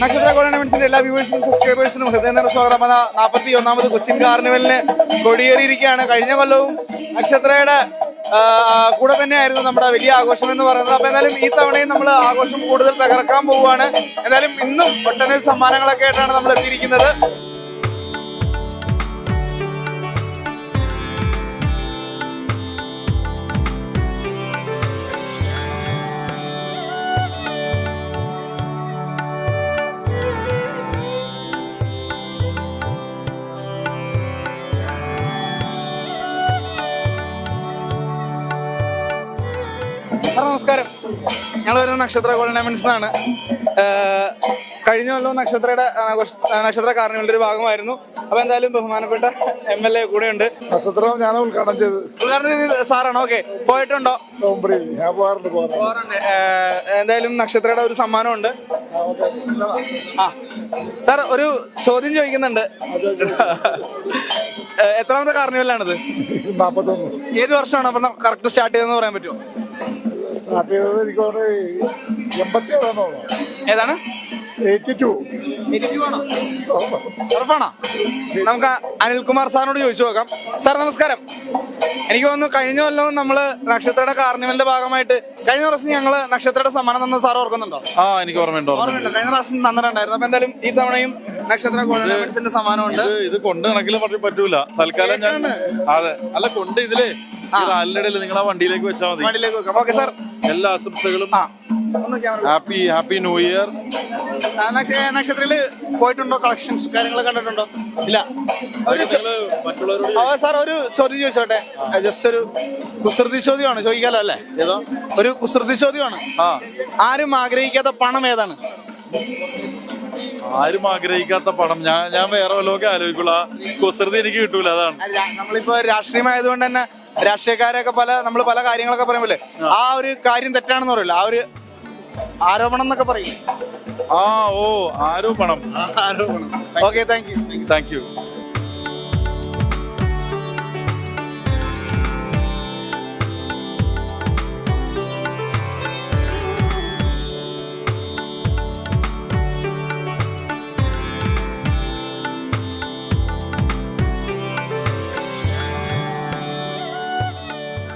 നക്ഷത്ര ടൂർണമെന്റ്സിന്റെ എല്ലാ വ്യൂവേഴ്സിനും സബ്സ്ക്രൈബേഴ്സിനും ഹൃദയം നിറഞ്ഞ സ്വാഗതം. 41ാമത് കൊച്ചിൻ കാർണിവലിന് കൊടിയേറിയിരിക്കുകയാണ്. കഴിഞ്ഞ കൊല്ലവും നക്ഷത്രയുടെ കൂടെ തന്നെയായിരുന്നു നമ്മുടെ വലിയ ആഘോഷം എന്ന് പറയുന്നത്. അപ്പൊ എന്തായാലും ഈ തവണയും നമ്മൾ ആഘോഷം കൂടുതൽ തകർക്കാൻ പോവുകയാണ്. എന്തായാലും ഇന്നും ഒട്ടനവധി സമ്മാനങ്ങളൊക്കെ ആയിട്ടാണ് നമ്മൾ എത്തിയിരിക്കുന്നത്. നമസ്കാരം, ഞങ്ങൾ വരുന്ന നക്ഷത്ര ടൂർണമെന്റ്സ് എന്നാണ്. കഴിഞ്ഞ കൊല്ലവും നക്ഷത്ര കാർണിവലിന്റെ ഒരു ഭാഗമായിരുന്നു. അപ്പൊ എന്തായാലും ബഹുമാനപ്പെട്ട MLA കൂടെ ഉണ്ട്. നക്ഷത്രം ഞാൻ ഉദ്ഘാടനം ചെയ്ത് സാറാണ്. ഓക്കെ, പോയിട്ടുണ്ടോ? ഞാൻ പോകാറുണ്ട്. എന്തായാലും നക്ഷത്രയുടെ ഒരു സമ്മാനമുണ്ട്. സാർ, ഒരു ചോദ്യം ചോദിക്കുന്നുണ്ട്. എത്രാമത്തെ കാർണിവലാണിത്? 41. ഏത് വർഷമാണ് അപ്പൊ കറക്റ്റ് സ്റ്റാർട്ട് ചെയ്തതെന്ന് പറയാൻ പറ്റുമോ? സ്റ്റാർട്ട് ചെയ്തത് എനിക്ക് 87 ഏതാണ്? 82 ആണോ? ഉറപ്പാണോ? നമുക്ക് അനിൽകുമാർ സാറിനോട് ചോദിച്ചു നോക്കാം. സാർ നമസ്കാരം. എനിക്ക് തോന്നുന്നു കഴിഞ്ഞ കൊല്ലവും നമ്മള് നക്ഷത്രയുടെ കാർണിവലിന്റെ ഭാഗമായിട്ട് കഴിഞ്ഞ പ്രാവശ്യം ഞങ്ങള് നക്ഷത്രയുടെ സമ്മാനം തന്ന സാർ ഓർക്കുന്നുണ്ടോ? എനിക്ക് ഓർമ്മയുണ്ടോ? കഴിഞ്ഞ പ്രാവശ്യം തന്നിട്ടുണ്ടായിരുന്നു. അപ്പൊ എന്തായാലും ഈ തവണയും നക്ഷത്ര ടൂർണമെന്റ്സിന്റെ സമ്മാനമുണ്ട്. ഇത് കൊണ്ട് കണക്കിൽ പറഞ്ഞു പറ്റൂല. തൽക്കാലം ഞാൻ അതെ അല്ല കൊണ്ട് ഇതില് ആലിനിടയിൽ നിങ്ങൾ ആ വണ്ടിയിലേക്ക് വെച്ചാൽ മതി. വണ്ടിയിലേക്ക് വെക്കാം. ഓക്കെ സാർ, എല്ലാ ആശംസകളും. Happy new year. നക്ഷത്രത്തില് പോയിട്ടുണ്ടോ? കളക്ഷൻസ് കാര്യങ്ങൾ കണ്ടിട്ടുണ്ടോ? ഇല്ല. സാർ, ഒരു ചോദ്യം ചോദിച്ചോട്ടെ. ജസ്റ്റ് ഒരു കുസൃതി ചോദ്യമാണ്, ചോദിക്കാലോ അല്ലേ? ഏതോ ഒരു കുസൃതി ചോദ്യമാണ്. ആരും ആഗ്രഹിക്കാത്ത പണം ഏതാണ്? ആരും ആഗ്രഹിക്കാത്ത പണം ഞാൻ വേറെ വല്ലതൊക്കെ ആലോചിക്കുള്ള കുസൃതി എനിക്ക് കിട്ടൂല. അതാണ് നമ്മളിപ്പോ രാഷ്ട്രീയമായതുകൊണ്ട് തന്നെ രാഷ്ട്രീയക്കാരൊക്കെ നമ്മൾ പല കാര്യങ്ങളൊക്കെ പറയുമ്പോലെ ആ ഒരു കാര്യം തെറ്റാണെന്ന് പറയില്ല, ആ ഒരു ആരോപണം എന്നൊക്കെ പറയും. ആരോപണം. Okay, thank you.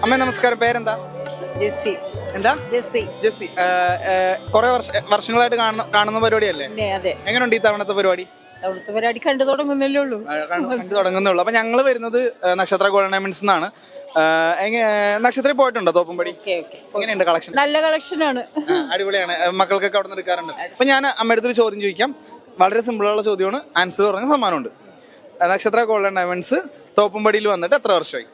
അമ്മ നമസ്കാരം, പേരെന്താ? ജെസ്സി. എന്താ? ജെസ്സി. കുറെ വർഷങ്ങളായിട്ട് കാണുന്ന പരിപാടിയല്ലേ? അതെ. എങ്ങനെയുണ്ട് ഈ തവണത്തെ പരിപാടി? അവിടുത്തെ പരിപാടി കണ്ടു തുടങ്ങുന്നല്ലേ ഉള്ളൂ. കണ്ടു തുടങ്ങുന്നുള്ളൂ. അപ്പൊ ഞങ്ങള് വരുന്നത് നക്ഷത്ര ടൂർണമെന്റ്സ് എന്നാണ്. നക്ഷത്രത്തിൽ പോയിട്ടുണ്ടോ? തോപ്പുംപടി എങ്ങനെയുണ്ട് കളക്ഷൻ? നല്ല കളക്ഷനാണ്, അടിപൊളിയാണ്. മക്കൾക്കൊക്കെ അവിടെ നിന്ന് എടുക്കാറുണ്ട്. അപ്പൊ ഞാൻ അമ്മയുടെ ചോദ്യം ചോദിക്കാം. വളരെ സിമ്പിളുള്ള ചോദ്യമാണ്, ആൻസർ പറഞ്ഞ സമ്മാനമുണ്ട്. നക്ഷത്ര ടൂർണമെന്റ്സ് തോപ്പുംപടിയിൽ വന്നിട്ട് എത്ര വർഷമായി?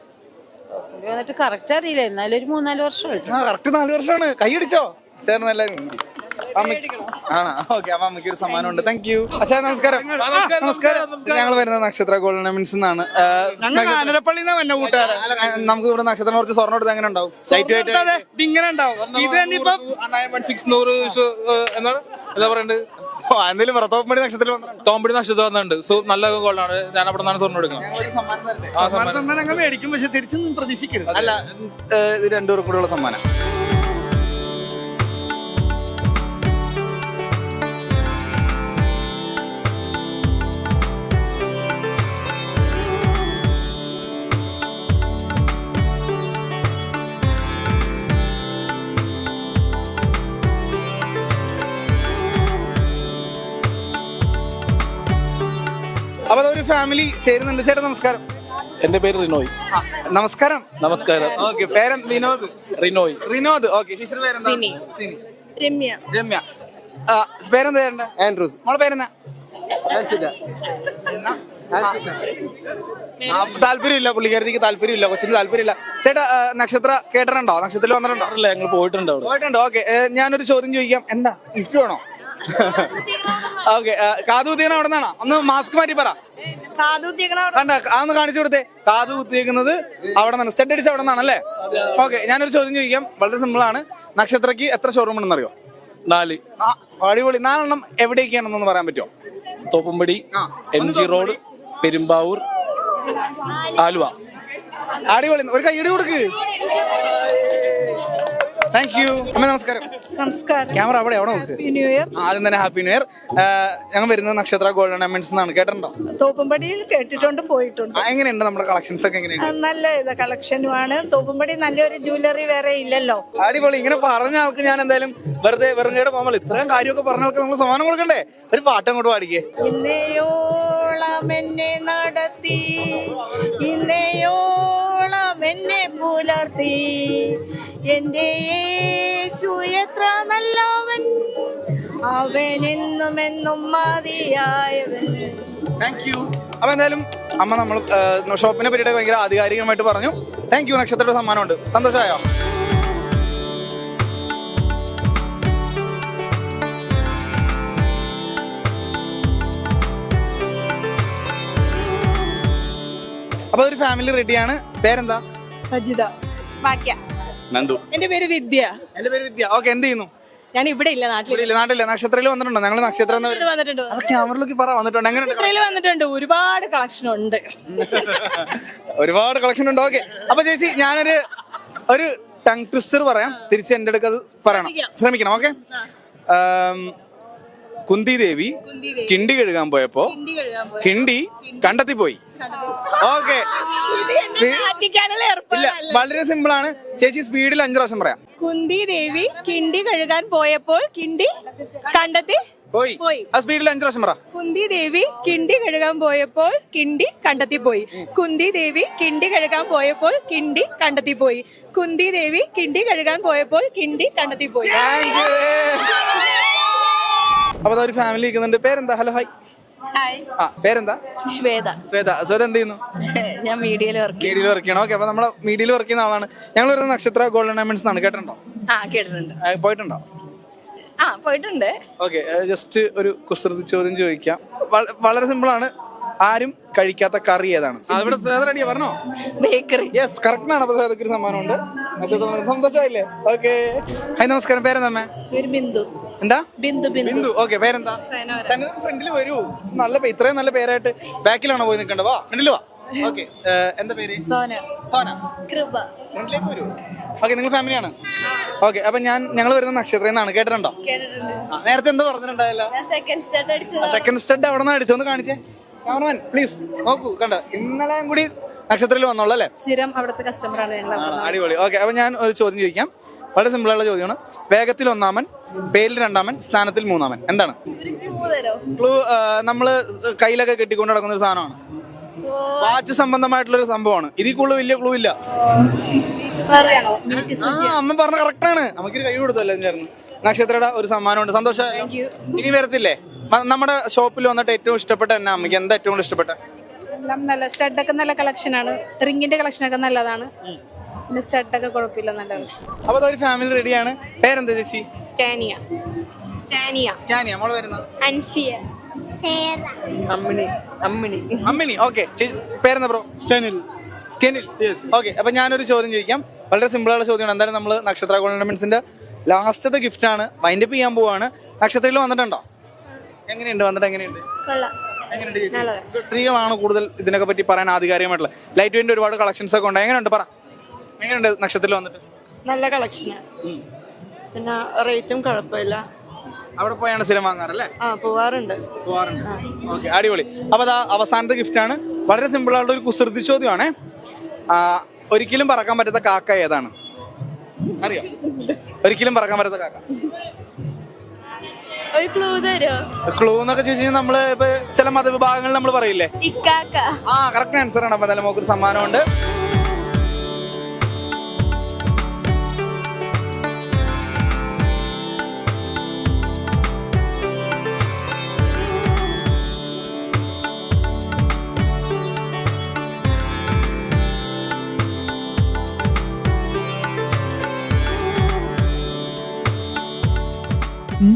വന്നിട്ട് കറക്റ്റ് അറിയില്ല, എന്നാലും ഒരു 3-4 വർഷമായിട്ട്. കറക്റ്റ് 4 വർഷമാണ്. കൈയടിച്ചോ ചേർന്ന് എല്ലാവരും? ആണോ? ഓക്കെ, അപ്പൊ അമ്മയ്ക്ക് ഒരു സമ്മാനമുണ്ട്. Thank you. അച്ഛാ നമസ്കാരം. ഞങ്ങൾ വരുന്നത് നക്ഷത്ര ടൂർണമെന്റ്സ് എന്നാണ്. നമുക്ക് ഇവിടെ നക്ഷത്രം കുറച്ച് സ്വർണ്ണം എടുത്ത് എങ്ങനെ ഉണ്ടാവും? ഇങ്ങനെ ഉണ്ടാവും. ഇത് തന്നെ എന്താ പറയണ്ടത്? എന്തെങ്കിലും തോമ്പടി നക്ഷത്രത്തിൽ തോമ്പടി നക്ഷത്രം വന്നിട്ടുണ്ട്. സോ നല്ല ഗോൾഡാണ്. ഞാൻ അവിടെ നിന്നാണ് സ്വർണ്ണം എടുക്കുന്നത്. മേടിക്കും, പക്ഷെ തിരിച്ചൊന്നും പ്രതീക്ഷിക്കരുത്. അല്ല, ഇത് 2 പേർക്കും കൂടെയുള്ള സമ്മാനം. അപ്പൊ ഒരു ഫാമിലി ചേരുന്നുണ്ട്. ചേട്ടാ നമസ്കാരം. എന്റെ പേര് റിനോയ്. നമസ്കാരം. നമസ്കാരം. ഓക്കെ, പേര് വിനോദ്. റിനോയ്. ഓക്കെ, ശിശിർ പേരെന്താ? രമ്യ. പേരെന്താ ചേട്ടൻ്റെ? ആൻഡ്രൂസ്. മോളെ പേരെന്നാ? താല്പര്യമില്ല, പുള്ളിക്കാരത്തിക്ക് താല്പര്യമില്ല, കൊച്ചിന് താല്പര്യമില്ല. ചേട്ടാ നക്ഷത്ര കേട്ടിട്ടുണ്ടോ? നക്ഷത്രത്തിൽ വന്നിട്ടുണ്ടോ? ഞങ്ങൾ പോയിട്ടുണ്ട്. ഓക്കെ, ഞാനൊരു ചോദ്യം ചോദിക്കാം. എന്താ ഗിഫ്റ്റ് വേണോ? ഓക്കെ, കാതുകുത്തിയണ അവിടെ നിന്നാണോ? ഒന്ന് മാസ്ക് മാറ്റി പറ. കണ്ട, അതൊന്ന് കാണിച്ചു കൊടുത്തേ. കാത് കുത്തിയേക്കുന്നത് അവിടെ നിന്നാണ്, സ്റ്റഡ് അടിച്ച് അവിടെ നിന്നാണല്ലേ? ഓക്കെ, ഞാനൊരു ചോദ്യം ചോദിക്കാം. വളരെ സിമ്പിൾ ആണ്. നക്ഷത്രക്ക് എത്ര ഷോറൂം ഉണ്ടെന്ന് അറിയോ? 4. അടിപൊളി. 4 എണ്ണം എവിടെയൊക്കെയാണെന്നൊന്ന് പറയാൻ പറ്റുമോ? Thoppumpady, MG road, Perumbavoor, Aluva. അടിപൊളി. ഒരു കൈയ്യടി കൊടുക്ക്. Thank you. അമ്മ നമസ്കാരം. നമസ്കാരം. ക്യാമറ അവിടെ നോക്ക്. New year. ആദ്യം തന്നെ ഹാപ്പി ന്യൂ ഇയർ. ഞങ്ങൾ വരുന്നത് നക്ഷത്ര ഗോൾഡ് ഓർണമെന്റ്സ് എന്നാണ്, കേട്ടിട്ടുണ്ടോ? തോപ്പുംപടിയിൽ കേട്ടിട്ടുണ്ട്, പോയിട്ടുണ്ട്. എങ്ങനെയുണ്ട് നമ്മുടെ കളക്ഷൻസ് ഒക്കെ? എങ്ങനെയുണ്ട്? നല്ല കളക്ഷനുമാണ്. തോപ്പുംപടി നല്ലൊരു ജ്വല്ലറി വേറെ ഇല്ലല്ലോ. അടിപൊളി. ഇങ്ങനെ പറഞ്ഞ ആൾക്ക് ഞാൻ എന്തായാലും വെറും കേട് പോകുമ്പോൾ ഇത്രയും കാര്യമൊക്കെ പറഞ്ഞ ആൾക്ക് നമ്മൾ സമ്മാനം കൊടുക്കണ്ടേ? ഒരു പാട്ട് അങ്ങോട്ട് പാടിക്കേ. ഇന്നയോളം എന്നെ നടത്തി, ഇന്നയോളം എന്നെ പുലർത്തി, എന്റെ യേശു എത്ര നല്ലവൻ, അവനെന്നും എന്നും മതിയായവൻ. Thank you. അപ്പൊ എന്തായാലും അമ്മ നമ്മൾ ഷോപ്പിനെ പറ്റിയിട്ട് ഭയങ്കര ആധികാരികമായിട്ട് പറഞ്ഞു. Thank you. നക്ഷത്രയുടെ സമ്മാനമുണ്ട്. സന്തോഷമായോ? അപ്പൊ ഒരു ഫാമിലി റെഡിയാണ്. പേരെന്താ? സജിത. വാക്യ. നന്ദു. എന്റെ പേര് വിദ്യ. എന്റെ പേര് വിദ്യ. ഓക്കെ, എന്ത് ചെയ്യുന്നു? ഞാൻ ഇവിടെ ഇല്ല, നാട്ടിലെ നക്ഷത്രയിൽ വന്നിട്ടുണ്ടോ? ഞങ്ങൾ നക്ഷത്ര വന്നിട്ടുണ്ട്. ക്യാമറയിലേക്ക് പറ വന്നിട്ടുണ്ട്. എങ്ങനെയുണ്ട്? വന്നിട്ടുണ്ട്. ഒരുപാട് കളക്ഷൻ ഉണ്ട്. ഒരുപാട് കളക്ഷൻ ഉണ്ട്. ഓക്കെ, അപ്പൊ ചേച്ചി ഞാനൊരു ടങ് ട്വിസ്റ്റർ പറയാം, തിരിച്ച് എന്റെ അടുത്ത് അത് പറയണം, ശ്രമിക്കണം. ഓക്കെ. കുന്തി ദേവി കിണ്ടി കഴുകാൻ പോയപ്പോ കിണ്ടി കണ്ടെത്തി പോയി. ഓക്കെ, ഇല്ല, വളരെ സിമ്പിൾ ആണ് ചേച്ചി. സ്പീഡിൽ 5 പ്രാവശ്യം പറയാം. കുന്തി ദേവി കിണ്ടി കഴുകാൻ പോയപ്പോൾ കിണ്ടി കണ്ടെത്തി പോയി. ആ സ്പീഡിൽ 5 പ്രാവശ്യം പറ. കുന്തി ദേവി കിണ്ടി കഴുകാൻ പോയപ്പോൾ കിണ്ടി കണ്ടെത്തി പോയി. കുന്തി ദേവി കിണ്ടി കഴുകാൻ പോയപ്പോൾ കിണ്ടി കണ്ടെത്തി പോയി. കുന്തി ദേവി കിണ്ടി കഴുകാൻ പോയപ്പോൾ കിണ്ടി കണ്ടെത്തി പോയി. അപ്പൊ ഒരു ഫാമിലി ഇരിക്കുന്നുണ്ട്. പേരെന്താ? Hello, hi. ആ, പേരെന്താ? ശ്വേത. ശ്വേത എന്ത് ചെയ്യുന്നു? ഞാൻ മീഡിയയിൽ വർക്ക് ചെയ്യണം. ഓക്കെ, അപ്പൊ നമ്മളെ മീഡിയയിൽ വർക്ക് ചെയ്യുന്ന ആളാണ്. ഞങ്ങൾ വരുന്നത് നക്ഷത്ര ഗോൾഡ് ഓർണമെന്റ്സ് ആണ്, കേട്ടിട്ടുണ്ടോ? കേട്ടിട്ടുണ്ട്. പോയിട്ടുണ്ടോ? പോയിട്ടുണ്ട്. ഓക്കെ, ജസ്റ്റ് ഒരു കുസൃതി ചോദ്യം ചോദിക്കാം. വളരെ സിമ്പിൾ ആണ്. ആരും കഴിക്കാത്ത കറി ഏതാണ്? ഇവിടെ ശ്വേത റെഡിയാ, പറഞ്ഞോ? ബേക്കറി. യെസ്, കറക്റ്റ് ആണ്. അപ്പൊ ശ്വേതക്ക് ഒരു സമ്മാനമുണ്ട്. സന്തോഷമായില്ലേ? ഓക്കെ. ഹായ്, നമസ്കാരം. പേരെന്താ? ബിന്ദു. എന്താ? ബിന്ദു. ഓക്കെ, പേരെന്താ? ഫ്രണ്ടിൽ വരൂ. നല്ല ഇത്രയും നല്ല പേരായിട്ട് ബാക്കിലാണോ പോയി നിൽക്കേണ്ടത്? വാ, ഫ്രണ്ടിൽ വാ. ഓക്കെ, എന്താ പേര്? സോന. കൃപ. ഫ്രണ്ടിലേക്ക് വരൂ. ഓക്കെ, നിങ്ങൾ ഫാമിലിയാണ്? ഓക്കെ, അപ്പൊ ഞങ്ങൾ വരുന്ന നക്ഷത്രയിൽ നിന്നാണ്, കേട്ടിട്ടുണ്ടോ? നേരത്തെ എന്തോ പറഞ്ഞിട്ടുണ്ടായല്ലോ. സെക്കൻഡ് സ്റ്റഡ് അവിടെ നിന്ന് അടിച്ചോന്ന് കാണിച്ചേ. ക്യാമറമാൻ പ്ലീസ് നോക്കൂ. കണ്ട, ഇന്നലെ കൂടി നക്ഷത്രത്തിൽ വന്നോളൂ അല്ലേ? സ്ഥിരം അവിടുത്തെ കസ്റ്റമറാണ് ഞങ്ങൾ. അടിപൊളി. ഓക്കെ, അപ്പൊ ഞാൻ ഒരു ചോദ്യം ചോദിക്കാം. വളരെ സിമ്പിൾ ആയിട്ടുള്ള ചോദ്യമാണ്. വേഗത്തിൽ 1-ാമൻ, പേരിൽ 2-ാമൻ, സ്ഥാനത്തിൽ 3-ാമൻ. എന്താണ് ക്ലൂ? നമ്മള് കയ്യിലൊക്കെ കെട്ടിക്കൊണ്ട് നടക്കുന്ന ഒരു സാധനമാണ്. വാച്ച് സംബന്ധമായിട്ടുള്ള ഒരു സംഭവമാണ്. ഇതിൽ കൂടുതൽ വലിയ ക്ലൂ ഇല്ല. അമ്മ പറഞ്ഞ കറക്റ്റ് ആണ്. നമുക്കൊരു കൈ കൊടുത്തല്ലേ ചേർന്ന്. നക്ഷത്രയുടെ ഒരു സമ്മാനമുണ്ട്. സന്തോഷം. ഇനി വരത്തില്ലേ? നമ്മുടെ ഷോപ്പിൽ വന്നിട്ട് ഏറ്റവും ഇഷ്ടപ്പെട്ട എന്നാ അമ്മയ്ക്ക്? എന്താ ഏറ്റവും കൂടുതൽ ഇഷ്ടപ്പെട്ട? എല്ലാം നല്ല സ്റ്റഡൊക്കെ നല്ല കളക്ഷനാണ്. റിങ്ങിന്റെ കളക്ഷനൊക്കെ നല്ലതാണ്. പിന്നെ സ്റ്റഡൊക്കെ കുഴപ്പമില്ല, നല്ല കളക്ഷൻ. അപ്പൊ ഒരു ഫാമിലി റെഡിയാണ്. പേരെന്താ ചേച്ചി? സ്റ്റാനിയ. മോള് വരുന്ന അൻഫിയ. അമ്മിണി. ഓക്കെ, പേരെന്താ ബ്രോ? സ്റ്റെനിൽ. ഓക്കെ, അപ്പൊ ഞാനൊരു ചോദ്യം ചോദിക്കാം. വളരെ സിമ്പിൾ ആയുള്ള ചോദ്യമാണ്. എന്തായാലും നമ്മള് നക്ഷത്ര ഗോൾഡ് ഓർണമെന്റ്സിന്റെ ലാസ്റ്റത്തെ ഗിഫ്റ്റ് ആണ്. വൈൻഡപ്പ് ചെയ്യാൻ പോവാണ്. നക്ഷത്രയിൽ വന്നിട്ടുണ്ടോ? എങ്ങനെയുണ്ട്? വന്നിട്ട് എങ്ങനെയുണ്ട്? സ്ത്രീകളാണ് കൂടുതൽ ഇതിനൊക്കെ പറ്റി പറയാൻ ആധികാരികമായിട്ടുള്ള. ലൈറ്റ് വെയിറ്റ് ഒരുപാട് കളക്ഷൻസ് ഒക്കെ ഉണ്ട്. എങ്ങനെയുണ്ട്? പറ, എങ്ങനെയുണ്ട് നക്ഷത്രത്തിൽ വന്നിട്ട്? നല്ല കളക്ഷനാണ്. പിന്നെ റേറ്റും കുഴപ്പമില്ല. അവിടെ പോയാണ് സ്ഥിരം വാങ്ങാറല്ലേ? പോവാറുണ്ട്. ഓക്കെ, അടിപൊളി. അപ്പൊ അതാ അവസാനത്തെ ഗിഫ്റ്റ് ആണ്. വളരെ സിമ്പിൾ ആയിട്ടുള്ള ഒരു കുസൃതി ചോദ്യമാണ്. ഒരിക്കലും പറക്കാൻ പറ്റാത്ത കാക്ക ഏതാണ്? അറിയോ? ഒരിക്കലും പറക്കാൻ പറ്റാത്ത കാക്ക. ഒരു ക്ലൂ തരോ? ക്ലൂ എന്നൊക്കെ ചോദിച്ചു കഴിഞ്ഞാൽ നമ്മള് ഇപ്പൊ ചില മതവിഭാഗങ്ങളിൽ നമ്മൾ പറയില്ലേ? കറക്റ്റ് ആൻസർ ആണ്. അപ്പൊ എന്തായാലും നമുക്കൊരു സമ്മാനമുണ്ട്.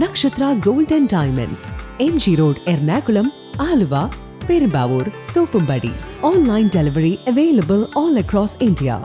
Nakshatra Gold and Diamonds, MG Road, Ernakulam, Aluva, Perambavoor, Thoppambadi. Online delivery available all across India.